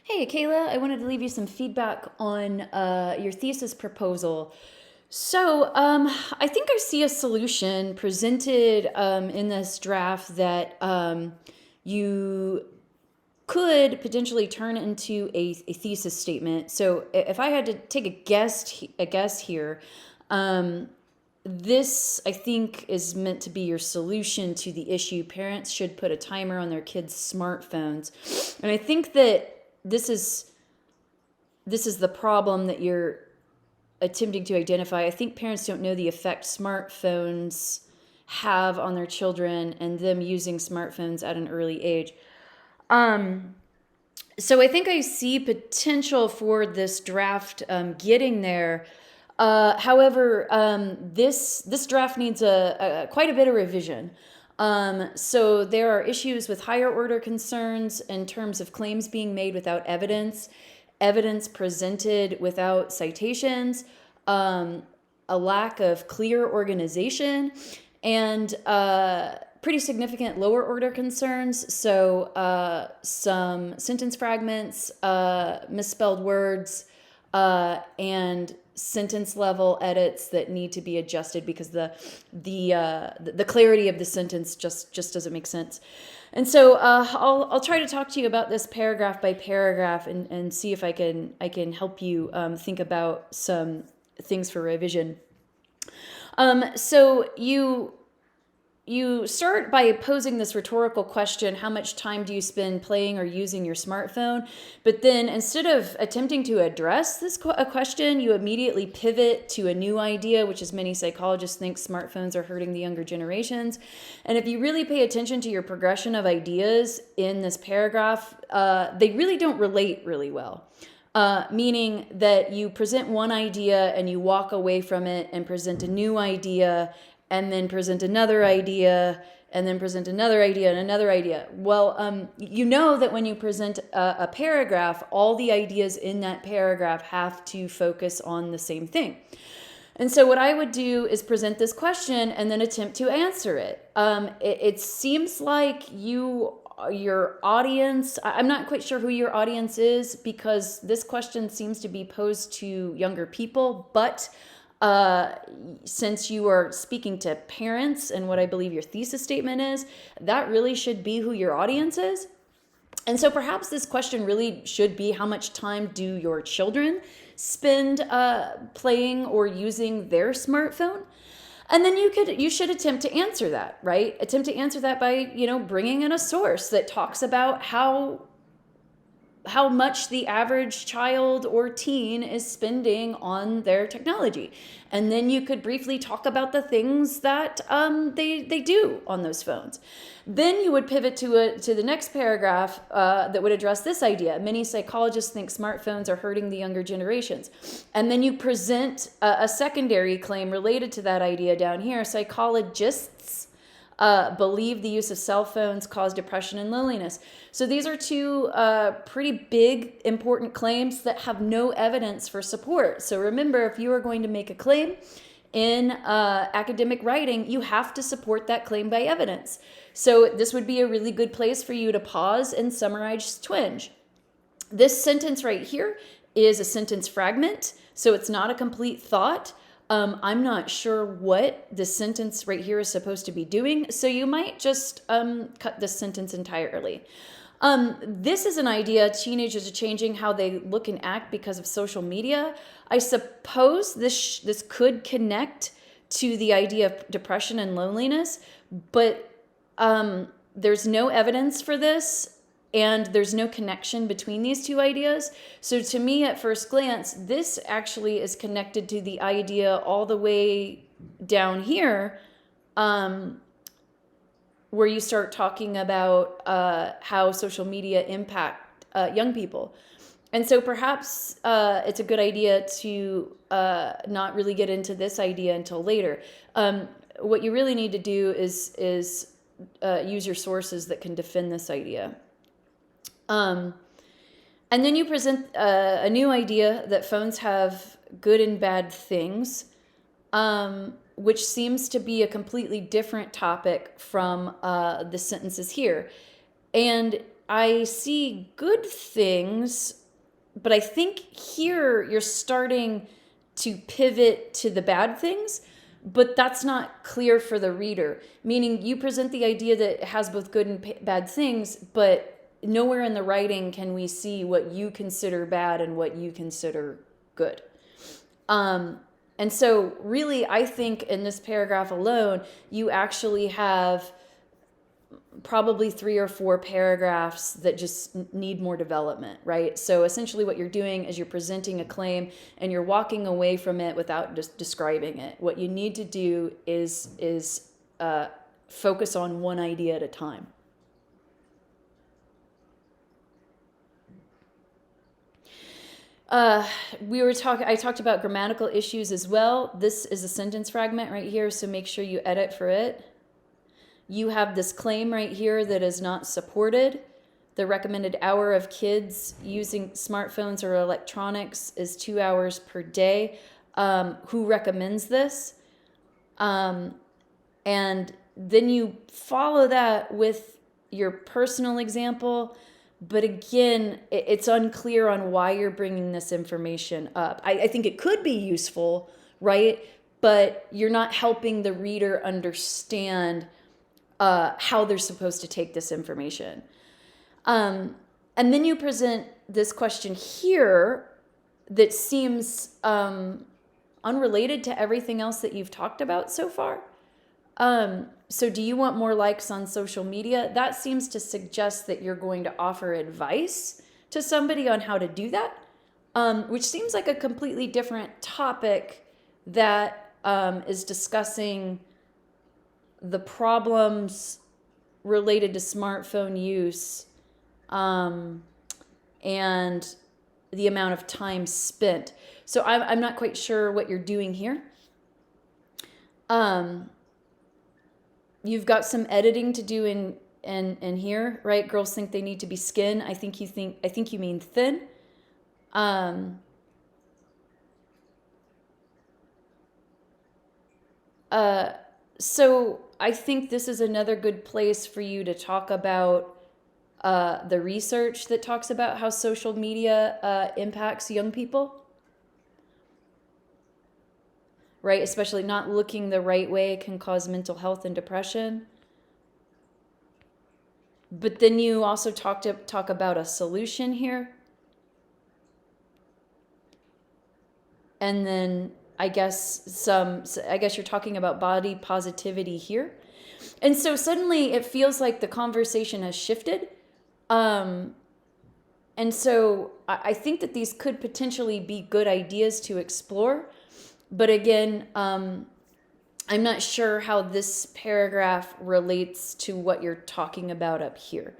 Hey, Kayla, I wanted to leave you some feedback on your thesis proposal. I think I see a solution presented in this draft that you could potentially turn into a thesis statement. So, if I had to take a guess here, um, this I think is meant to be your solution to the issue. Parents should put a timer on their kids' smartphones, and I think that this is this is the problem that you're attempting to identify. I think parents don't know the effect smartphones have on their children and them using smartphones at an early age. Um, so I think I see potential for this draft getting there. However, this draft needs a quite a bit of revision. So there are issues with higher order concerns in terms of claims being made without evidence, evidence presented without citations, a lack of clear organization, and pretty significant lower order concerns. So some sentence fragments, misspelled words, and sentence level edits that need to be adjusted because the clarity of the sentence just doesn't make sense. And so I'll try to talk to you about this paragraph by paragraph and see if I can help you think about some things for revision. So you start by posing this rhetorical question: how much time do you spend playing or using your smartphone? But then instead of attempting to address this question, you immediately pivot to a new idea, which is many psychologists think smartphones are hurting the younger generations. And if you really pay attention to your progression of ideas in this paragraph, they really don't relate really well. Meaning that you present one idea and you walk away from it and present a new idea and then present another idea and then present another idea and another idea. Well, you know that when you present a paragraph, all the ideas in that paragraph have to focus on the same thing. And so what I would do is present this question and then attempt to answer it. It seems like your audience, I'm not quite sure who your audience is because this question seems to be posed to younger people, but since you are speaking to parents and what I believe your thesis statement is, that really should be who your audience is. And so perhaps this question really should be: how much time do your children spend playing or using their smartphone? And then you should attempt to answer that, right? Attempt to answer that by, bringing in a source that talks about how much the average child or teen is spending on their technology. And then you could briefly talk about the things that they do on those phones. Then you would pivot to the next paragraph that would address this idea: many psychologists think smartphones are hurting the younger generations. And then you present a secondary claim related to that idea down here: psychologists believe the use of cell phones cause depression and loneliness. So these are two pretty big, important claims that have no evidence for support. So remember, if you are going to make a claim in academic writing, you have to support that claim by evidence. So this would be a really good place for you to pause and summarize twinge. This sentence right here is a sentence fragment, so it's not a complete thought. I'm not sure what this sentence right here is supposed to be doing, so you might just cut this sentence entirely. This is an idea: teenagers are changing how they look and act because of social media. I suppose this could connect to the idea of depression and loneliness, but there's no evidence for this. And there's no connection between these two ideas. So to me, at first glance, this actually is connected to the idea all the way down here, where you start talking about how social media impact young people. And so perhaps it's a good idea to not really get into this idea until later. What you really need to do is use your sources that can defend this idea. And then you present a new idea that phones have good and bad things, which seems to be a completely different topic from the sentences here. And I see good things, but I think here you're starting to pivot to the bad things, but that's not clear for the reader. Meaning you present the idea that it has both good and bad things, but nowhere in the writing can we see what you consider bad and what you consider good. And so really, I think in this paragraph alone, you actually have probably 3 or 4 paragraphs that just need more development, right? So essentially what you're doing is you're presenting a claim and you're walking away from it without just describing it. What you need to do is focus on one idea at a time. I talked about grammatical issues as well. This is a sentence fragment right here, so make sure you edit for it. You have this claim right here that is not supported. The recommended hour of kids using smartphones or electronics is 2 hours per day. Who recommends this? And then you follow that with your personal example. But again, it's unclear on why you're bringing this information up. I think it could be useful, right? But you're not helping the reader understand how they're supposed to take this information. And then you present this question here that seems unrelated to everything else that you've talked about so far. So do you want more likes on social media? That seems to suggest that you're going to offer advice to somebody on how to do that, which seems like a completely different topic that is discussing the problems related to smartphone use and the amount of time spent. So I'm not quite sure what you're doing here. You've got some editing to do in here, right? Girls think they need to be skin. I think you mean thin. So I think this is another good place for you to talk about the research that talks about how social media impacts young people. Right? Especially not looking the right way can cause mental health and depression. But then you also talk about a solution here. And then I guess you're talking about body positivity here. And so suddenly it feels like the conversation has shifted. And so I think that these could potentially be good ideas to explore. But again, I'm not sure how this paragraph relates to what you're talking about up here.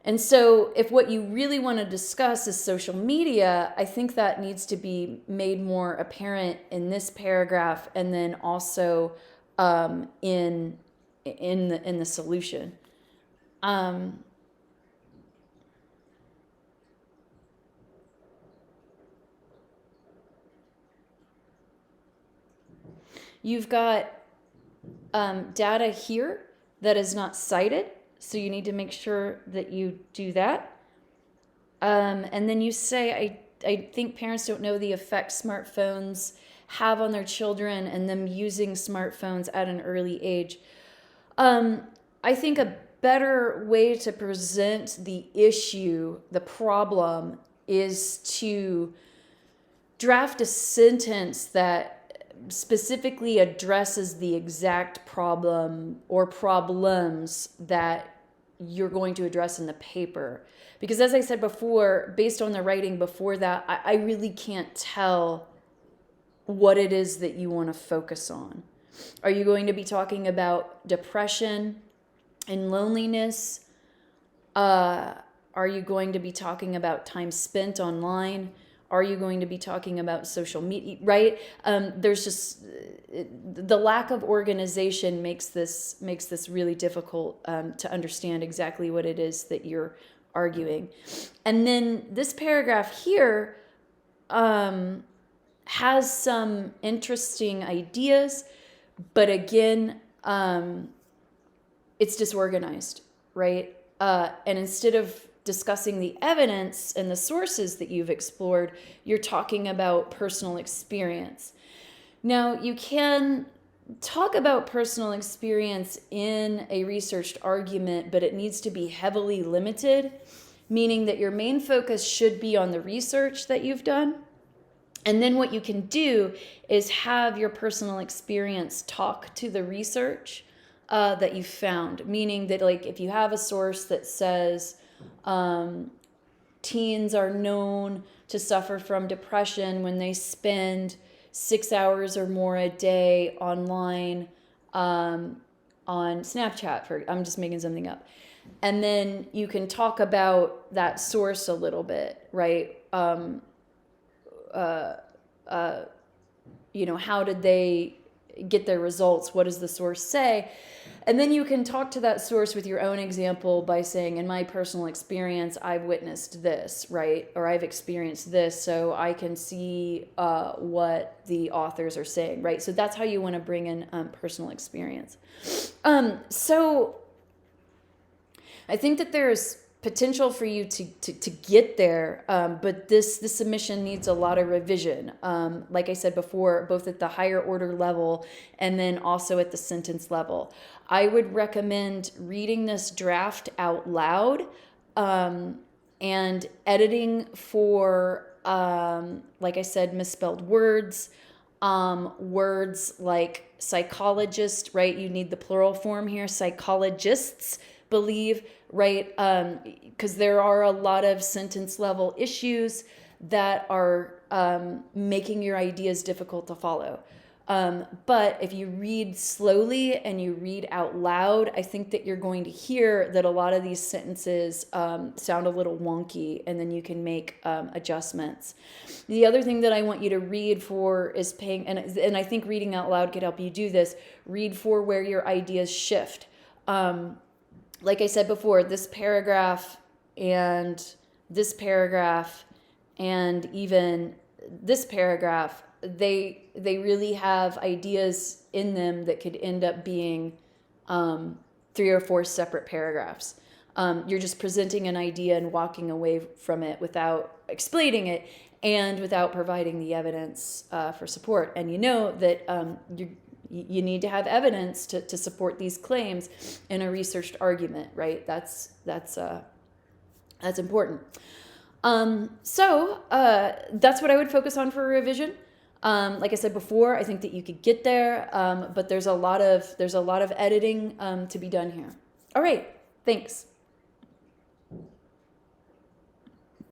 And so if what you really want to discuss is social media, I think that needs to be made more apparent in this paragraph and then also in the solution. You've got data here that is not cited, so you need to make sure that you do that. And then you say, I think parents don't know the effect smartphones have on their children and them using smartphones at an early age. I think a better way to present the issue, the problem, is to draft a sentence that specifically addresses the exact problem or problems that you're going to address in the paper. Because as I said before, based on the writing before that, I really can't tell what it is that you want to focus on. Are you going to be talking about depression and loneliness? Are you going to be talking about time spent online? Are you going to be talking about social media, right? There's just the lack of organization makes this really difficult to understand exactly what it is that you're arguing. And then this paragraph here has some interesting ideas, but again, it's disorganized, right? And instead of discussing the evidence and the sources that you've explored, you're talking about personal experience. Now, you can talk about personal experience in a researched argument, but it needs to be heavily limited, meaning that your main focus should be on the research that you've done. And then what you can do is have your personal experience talk to the research that you found, meaning that, like, if you have a source that says teens are known to suffer from depression when they spend 6 hours or more a day online on Snapchat, I'm just making something up. And then you can talk about that source a little bit, right? How did they get their results? What does the source say? And then you can talk to that source with your own example by saying, in my personal experience, I've witnessed this, right? Or I've experienced this, so I can see what the authors are saying, right? So that's how you want to bring in personal experience. So I think that there's potential for you to get there, but this submission needs a lot of revision. Like I said before, both at the higher order level and then also at the sentence level. I would recommend reading this draft out loud and editing for, like I said, misspelled words, words like psychologist, right? You need the plural form here, psychologists believe, right? Because there are a lot of sentence level issues that are making your ideas difficult to follow. But if you read slowly and you read out loud, I think that you're going to hear that a lot of these sentences sound a little wonky, and then you can make adjustments. The other thing that I want you to read for is and I think reading out loud could help you do this, read for where your ideas shift. Like I said before, this paragraph and this paragraph and even this paragraph, they really have ideas in them that could end up being 3 or 4 separate paragraphs. You're just presenting an idea and walking away from it without explaining it and without providing the evidence for support. And you know that you need to have evidence to support these claims in a researched argument, right? That's important. So that's what I would focus on for a revision. Like I said before, I think that you could get there, but there's a lot of editing to be done here. All right, thanks.